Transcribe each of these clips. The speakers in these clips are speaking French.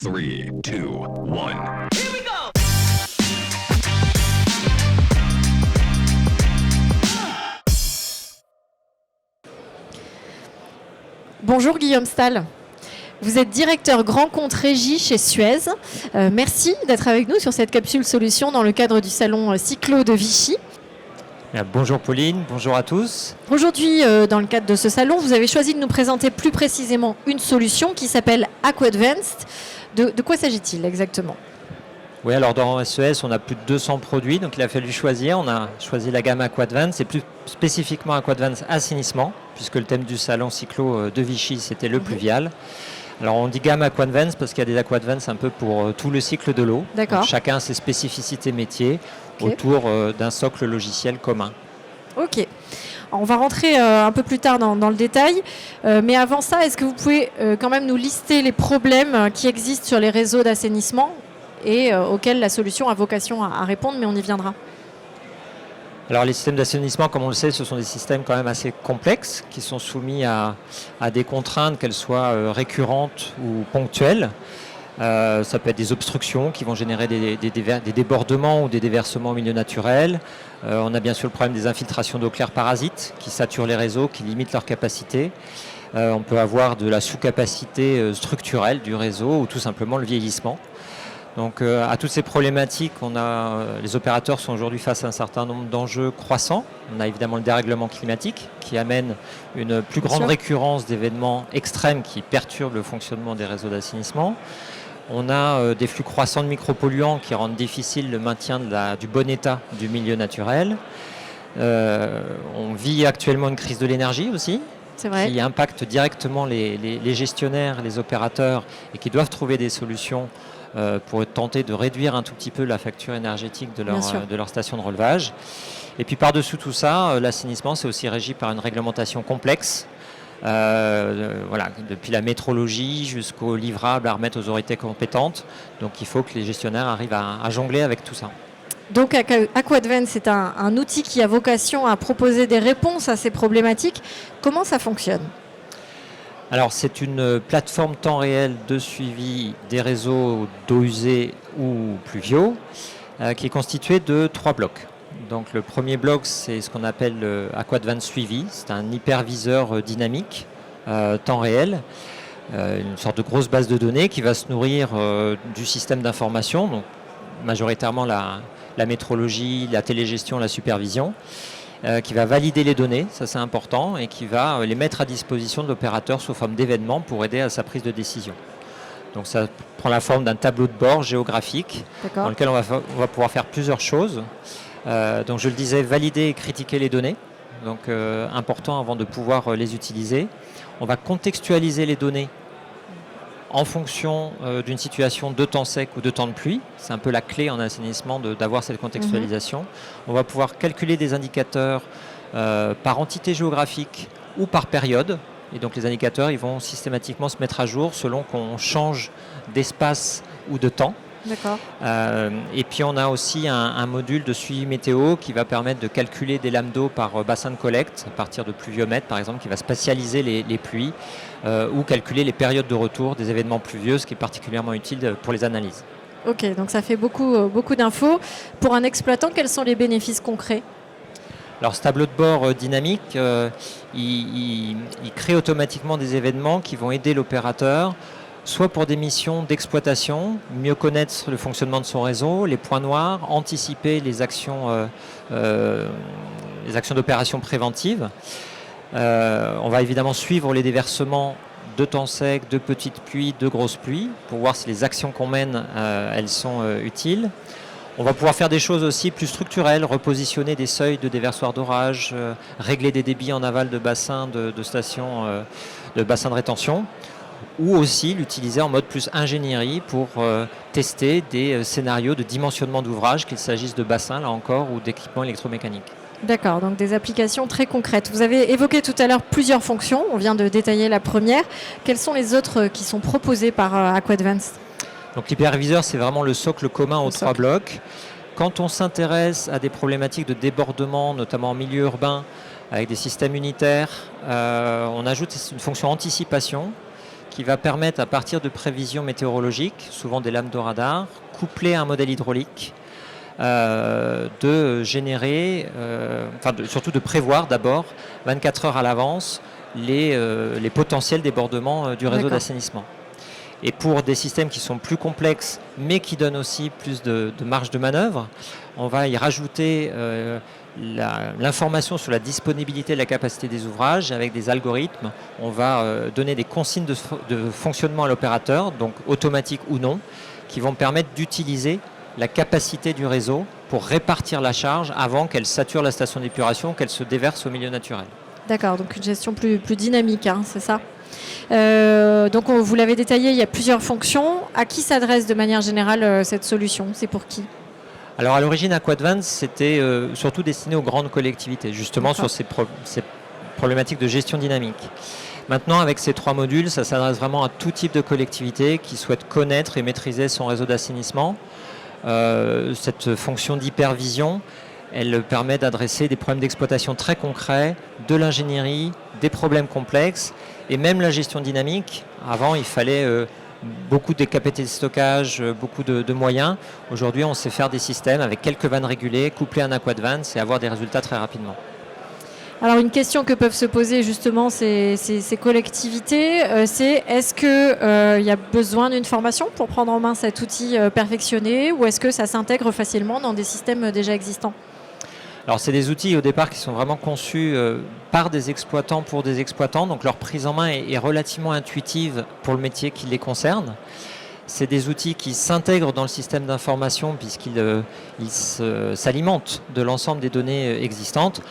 3, 2, 1. Bonjour Guillaume Stahl. Vous êtes directeur grand compte régie chez Suez. Merci d'être avec nous sur cette capsule solution dans le cadre du salon Cyclo de Vichy. Bonjour Pauline, bonjour à tous. Aujourd'hui, dans le cadre de ce salon, vous avez choisi de nous présenter plus précisément une solution qui s'appelle AquaDvanced. De quoi s'agit-il exactement ? Oui, alors dans SES, on a plus de 200 produits, donc il a fallu choisir. On a choisi la gamme AquaDvanced et plus spécifiquement AquaDvanced assainissement, puisque le thème du salon Cyclo de Vichy, c'était le pluvial. Alors on dit gamme AquaDvanced parce qu'il y a des AquaDvanced un peu pour tout le cycle de l'eau. D'accord. Donc, chacun a ses spécificités métiers autour d'un socle logiciel commun. Ok. On va rentrer un peu plus tard dans le détail. Mais avant ça, est-ce que vous pouvez quand même nous lister les problèmes qui existent sur les réseaux d'assainissement et auxquels la solution a vocation à répondre, mais on y viendra. Alors les systèmes d'assainissement, comme on le sait, ce sont des systèmes quand même assez complexes qui sont soumis à des contraintes, qu'elles soient récurrentes ou ponctuelles. Ça peut être des obstructions qui vont générer des débordements ou des déversements au milieu naturel. On a bien sûr le problème des infiltrations d'eau claire parasites qui saturent les réseaux, qui limitent leur capacité. On peut avoir de la sous-capacité structurelle du réseau ou tout simplement le vieillissement. Donc à toutes ces problématiques, les opérateurs sont aujourd'hui face à un certain nombre d'enjeux croissants. On a évidemment le dérèglement climatique qui amène une plus grande récurrence d'événements extrêmes qui perturbent le fonctionnement des réseaux d'assainissement. On a des flux croissants de micropolluants qui rendent difficile le maintien du bon état du milieu naturel. On vit actuellement une crise de l'énergie aussi, qui impacte directement les gestionnaires, les opérateurs et qui doivent trouver des solutions pour tenter de réduire un tout petit peu la facture énergétique de leur station de relevage. Et puis par-dessus tout ça, l'assainissement, c'est aussi régi par une réglementation complexe. Depuis la métrologie jusqu'au livrable à remettre aux autorités compétentes. Donc il faut que les gestionnaires arrivent à jongler avec tout ça. Donc AquaDvanced, c'est un outil qui a vocation à proposer des réponses à ces problématiques. Comment ça fonctionne ? Alors c'est une plateforme temps réel de suivi des réseaux d'eau usée ou pluviaux qui est constituée de 3 blocs. Donc le premier bloc, c'est ce qu'on appelle AquaDvanced Suivi. C'est un hyperviseur dynamique, temps réel, une sorte de grosse base de données qui va se nourrir du système d'information, donc majoritairement la métrologie, la télégestion, la supervision, qui va valider les données, ça c'est important, et qui va les mettre à disposition de l'opérateur sous forme d'événements pour aider à sa prise de décision. Donc ça prend la forme d'un tableau de bord géographique dans lequel on va pouvoir faire plusieurs choses. Donc je le disais, valider et critiquer les données, donc important avant de pouvoir les utiliser. On va contextualiser les données en fonction d'une situation de temps sec ou de temps de pluie. C'est un peu la clé en assainissement d'avoir cette contextualisation. On va pouvoir calculer des indicateurs par entité géographique ou par période. Et donc les indicateurs, ils vont systématiquement se mettre à jour selon qu'on change d'espace ou de temps. D'accord. Et puis on a aussi un module de suivi météo qui va permettre de calculer des lames d'eau par bassin de collecte à partir de pluviomètres par exemple, qui va spatialiser les pluies ou calculer les périodes de retour des événements pluvieux, ce qui est particulièrement utile pour les analyses. Ok, donc ça fait beaucoup d'infos. Pour un exploitant, quels sont les bénéfices concrets ? Alors ce tableau de bord dynamique, il crée automatiquement des événements qui vont aider l'opérateur soit pour des missions d'exploitation, mieux connaître le fonctionnement de son réseau, les points noirs, anticiper les actions d'opération préventive. On va évidemment suivre les déversements de temps sec, de petites pluies, de grosses pluies, pour voir si les actions qu'on mène, elles sont utiles. On va pouvoir faire des choses aussi plus structurelles, repositionner des seuils de déversoirs d'orage, régler des débits en aval de bassins de stations, de bassins de rétention, ou aussi l'utiliser en mode plus ingénierie pour tester des scénarios de dimensionnement d'ouvrages, qu'il s'agisse de bassins là encore ou d'équipements électromécaniques. D'accord, donc des applications très concrètes. Vous avez évoqué tout à l'heure plusieurs fonctions, on vient de détailler la première. Quelles sont les autres qui sont proposées par AquaDvanced ? Donc l'hyperviseur, c'est vraiment le socle commun aux 3 blocs. Quand on s'intéresse à des problématiques de débordement, notamment en milieu urbain, avec des systèmes unitaires, on ajoute une fonction anticipation qui va permettre, à partir de prévisions météorologiques, souvent des lames de radar, couplées à un modèle hydraulique, de générer, surtout de prévoir d'abord 24 heures à l'avance les potentiels débordements du réseau d'assainissement. Et pour des systèmes qui sont plus complexes, mais qui donnent aussi plus de marge de manœuvre, on va y rajouter l'information sur la disponibilité et la capacité des ouvrages. Avec des algorithmes, on va donner des consignes de fonctionnement à l'opérateur, donc automatiques ou non, qui vont permettre d'utiliser la capacité du réseau pour répartir la charge avant qu'elle sature la station d'épuration, qu'elle se déverse au milieu naturel. D'accord, donc une gestion plus dynamique, hein, c'est ça. Donc vous l'avez détaillé, il y a plusieurs fonctions. À qui s'adresse de manière générale cette solution? C'est pour qui? Alors à l'origine, AquaAdvance, c'était surtout destiné aux grandes collectivités, justement sur ces problématiques de gestion dynamique. Maintenant, avec ces 3 modules, ça s'adresse vraiment à tout type de collectivité qui souhaite connaître et maîtriser son réseau d'assainissement. Cette fonction d'hypervision, elle permet d'adresser des problèmes d'exploitation très concrets, de l'ingénierie, des problèmes complexes et même la gestion dynamique. Avant, il fallait beaucoup de capacités de stockage, beaucoup de moyens. Aujourd'hui, on sait faire des systèmes avec quelques vannes régulées, couplées à un AquaAdvance et avoir des résultats très rapidement. Alors une question que peuvent se poser justement ces collectivités, c'est est-ce qu'il y a besoin d'une formation pour prendre en main cet outil perfectionné ou est-ce que ça s'intègre facilement dans des systèmes déjà existants? Alors c'est des outils au départ qui sont vraiment conçus par des exploitants pour des exploitants, donc leur prise en main est relativement intuitive pour le métier qui les concerne. C'est des outils qui s'intègrent dans le système d'information puisqu'ils s'alimentent de l'ensemble des données existantes.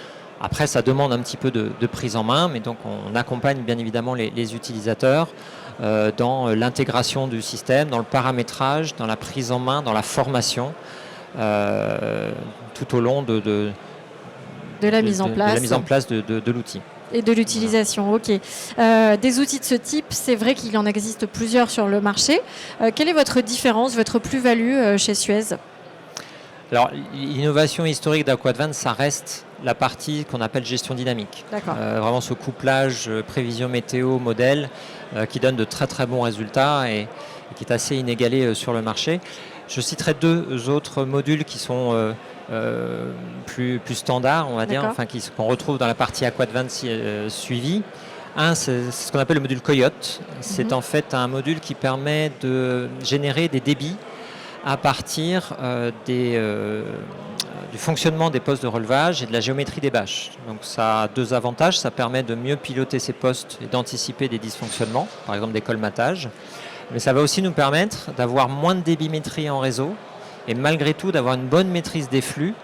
Après, ça demande un petit peu de prise en main, mais donc on accompagne bien évidemment les utilisateurs dans l'intégration du système, dans le paramétrage, dans la prise en main, dans la formation, tout au long de la mise en place de l'outil. Et de l'utilisation, ok. Des outils de ce type, c'est vrai qu'il en existe plusieurs sur le marché. Quelle est votre différence, votre plus-value chez Suez? Alors, l'innovation historique d'AquaAdvance, ça reste la partie qu'on appelle gestion dynamique. Vraiment ce couplage prévision météo, modèle, qui donne de très très bons résultats et qui est assez inégalé sur le marché. Je citerai 2 autres modules qui sont plus standards, on va dire, qu'on retrouve dans la partie AquaAdvance suivi. Un, c'est ce qu'on appelle le module Coyote. C'est en fait un module qui permet de générer des débits à partir du fonctionnement des postes de relevage et de la géométrie des bâches. Donc ça a 2 avantages, ça permet de mieux piloter ces postes et d'anticiper des dysfonctionnements, par exemple des colmatages, mais ça va aussi nous permettre d'avoir moins de débimétrie en réseau et malgré tout d'avoir une bonne maîtrise des flux,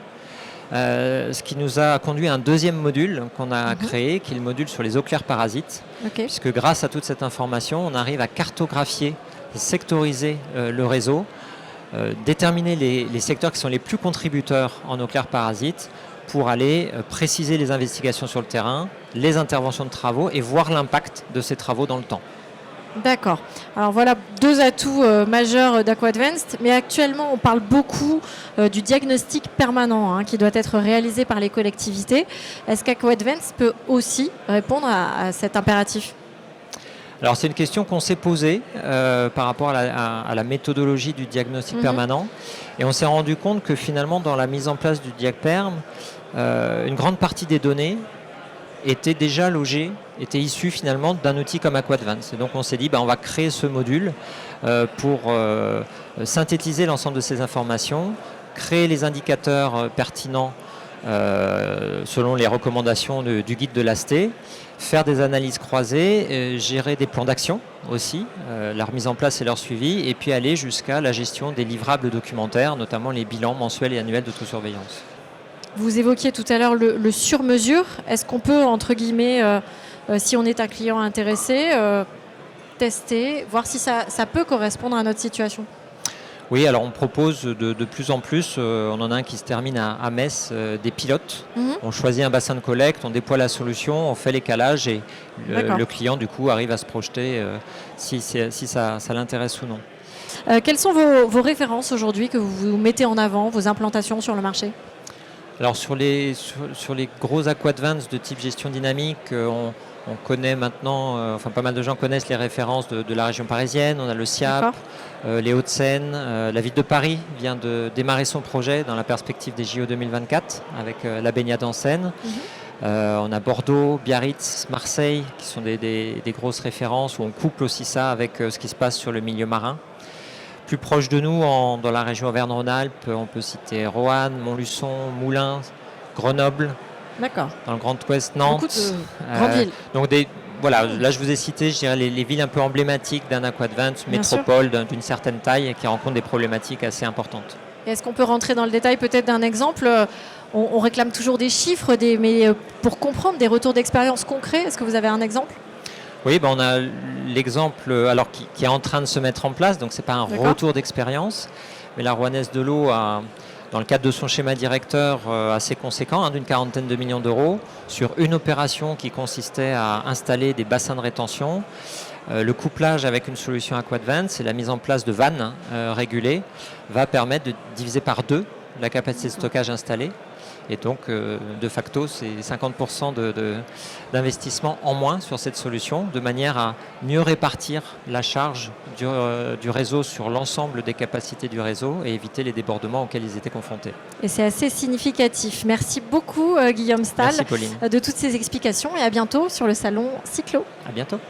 ce qui nous a conduit à un 2e module qu'on a créé, qui est le module sur les eaux claires parasites, puisque grâce à toute cette information, on arrive à cartographier, sectoriser le réseau, déterminer les secteurs qui sont les plus contributeurs en eau claire parasites pour aller préciser les investigations sur le terrain, les interventions de travaux et voir l'impact de ces travaux dans le temps. D'accord. Alors voilà 2 atouts majeurs d'AquaAdvance, mais actuellement on parle beaucoup du diagnostic permanent qui doit être réalisé par les collectivités. Est-ce qu'AquaAdvance peut aussi répondre à cet impératif ? Alors c'est une question qu'on s'est posée par rapport à la méthodologie du diagnostic permanent et on s'est rendu compte que finalement dans la mise en place du DiagPerm, une grande partie des données étaient déjà logées, étaient issues finalement d'un outil comme AquaAdvance. Et donc on s'est dit on va créer ce module pour synthétiser l'ensemble de ces informations, créer les indicateurs pertinents selon les recommandations du guide de l'ASTE, faire des analyses croisées, gérer des plans d'action aussi, leur mise en place et leur suivi, et puis aller jusqu'à la gestion des livrables documentaires, notamment les bilans mensuels et annuels d'autosurveillance. Vous évoquiez tout à l'heure le sur-mesure. Est-ce qu'on peut, entre guillemets, si on est un client intéressé, tester, voir si ça peut correspondre à notre situation ? Oui, alors on propose de plus en plus, on en a un qui se termine à Metz, des pilotes. On choisit un bassin de collecte, on déploie la solution, on fait les calages et le client du coup arrive à se projeter si ça l'intéresse ou non. Quelles sont vos références aujourd'hui que vous mettez en avant, vos implantations sur le marché ? Alors sur les gros AquaAdvance de type gestion dynamique, On connaît maintenant, pas mal de gens connaissent les références de la région parisienne. On a le SIAP, D'accord. les Hauts-de-Seine. La ville de Paris vient de démarrer son projet dans la perspective des JO 2024 avec la baignade en Seine. On a Bordeaux, Biarritz, Marseille qui sont des grosses références où on couple aussi ça avec ce qui se passe sur le milieu marin. Plus proche de nous, dans la région Auvergne-Rhône-Alpes, on peut citer Roanne, Montluçon, Moulins, Grenoble. D'accord. Dans le Grand Ouest, Nantes. Beaucoup de grandes villes. Donc là je vous ai cité, je dirais, les villes un peu emblématiques d'un Aquadvance, Bien métropole d'une certaine taille et qui rencontrent des problématiques assez importantes. Et est-ce qu'on peut rentrer dans le détail peut-être d'un exemple? On réclame toujours des chiffres, mais pour comprendre des retours d'expérience concrets, est-ce que vous avez un exemple? Oui, on a l'exemple alors qui est en train de se mettre en place, donc ce n'est pas un D'accord. retour d'expérience, mais la Rouennaise de l'eau a, dans le cadre de son schéma directeur assez conséquent, d'une 40aine de millions d'euros, sur une opération qui consistait à installer des bassins de rétention, le couplage avec une solution Aquadvance et la mise en place de vannes régulées va permettre de diviser par 2 la capacité de stockage installée. Et donc, de facto, c'est 50% d'investissement en moins sur cette solution, de manière à mieux répartir la charge du réseau sur l'ensemble des capacités du réseau et éviter les débordements auxquels ils étaient confrontés. Et c'est assez significatif. Merci beaucoup Guillaume Stahl Merci Pauline. de toutes ces explications et à bientôt sur le salon Cyclo. À bientôt.